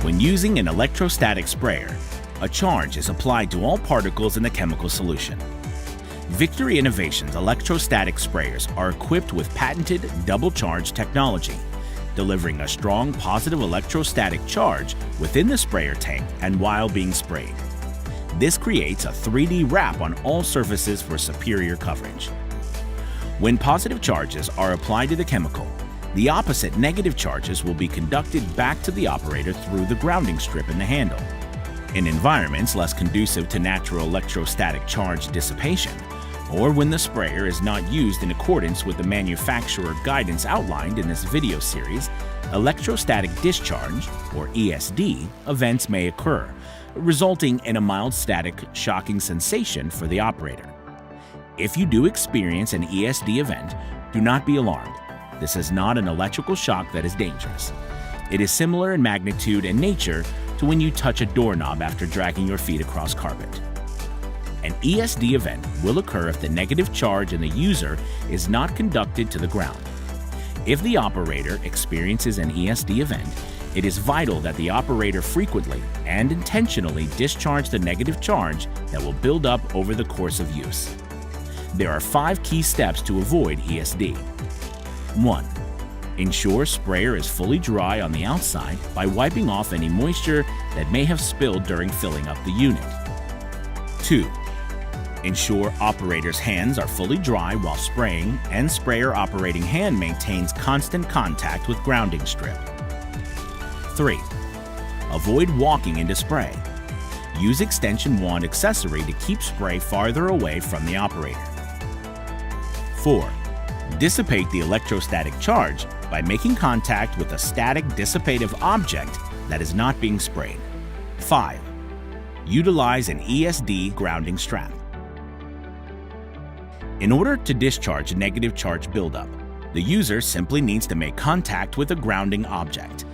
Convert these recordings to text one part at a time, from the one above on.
When using an electrostatic sprayer, a charge is applied to all particles in the chemical solution. Victory Innovation's electrostatic sprayers are equipped with patented double charge technology, delivering a strong positive electrostatic charge within the sprayer tank and while being sprayed. This creates a 3D wrap on all surfaces for superior coverage. When positive charges are applied to the chemical, the opposite negative charges will be conducted back to the operator through the grounding strip in the handle. In environments less conducive to natural electrostatic charge dissipation, or when the sprayer is not used in accordance with the manufacturer guidance outlined in this video series, electrostatic discharge, or ESD, events may occur, resulting in a mild static shocking sensation for the operator. If you do experience an ESD event, do not be alarmed. This is not an electrical shock that is dangerous. It is similar in magnitude and nature to when you touch a doorknob after dragging your feet across carpet. An ESD event will occur if the negative charge in the user is not conducted to the ground. If the operator experiences an ESD event, it is vital that the operator frequently and intentionally discharge the negative charge that will build up over the course of use. There are 5 key steps to avoid ESD. 1. Ensure sprayer is fully dry on the outside by wiping off any moisture that may have spilled during filling up the unit. 2. Ensure operator's hands are fully dry while spraying and sprayer operating hand maintains constant contact with grounding strip. 3. Avoid walking into spray. Use extension wand accessory to keep spray farther away from the operator. 4. Dissipate the electrostatic charge by making contact with a static dissipative object that is not being sprayed. 5. Utilize an ESD grounding strap. In order to discharge a negative charge buildup, the user simply needs to make contact with a grounding object.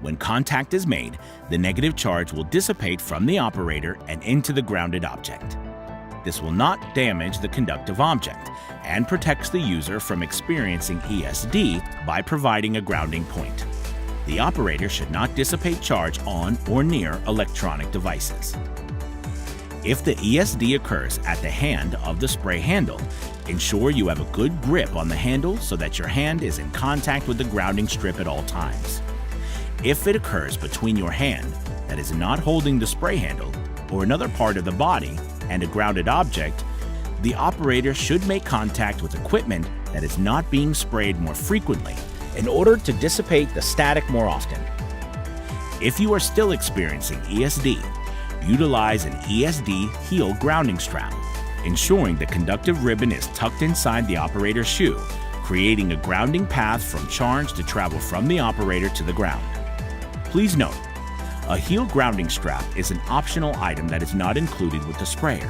When contact is made, the negative charge will dissipate from the operator and into the grounded object. This will not damage the conductive object and protects the user from experiencing ESD by providing a grounding point. The operator should not dissipate charge on or near electronic devices. If the ESD occurs at the hand of the spray handle, ensure you have a good grip on the handle so that your hand is in contact with the grounding strip at all times. If it occurs between your hand that is not holding the spray handle or another part of the body and a grounded object, the operator should make contact with equipment that is not being sprayed more frequently in order to dissipate the static more often. If you are still experiencing ESD, utilize an ESD heel grounding strap, ensuring the conductive ribbon is tucked inside the operator's shoe, creating a grounding path from charge to travel from the operator to the ground. Please note, a heel grounding strap is an optional item that is not included with the sprayer.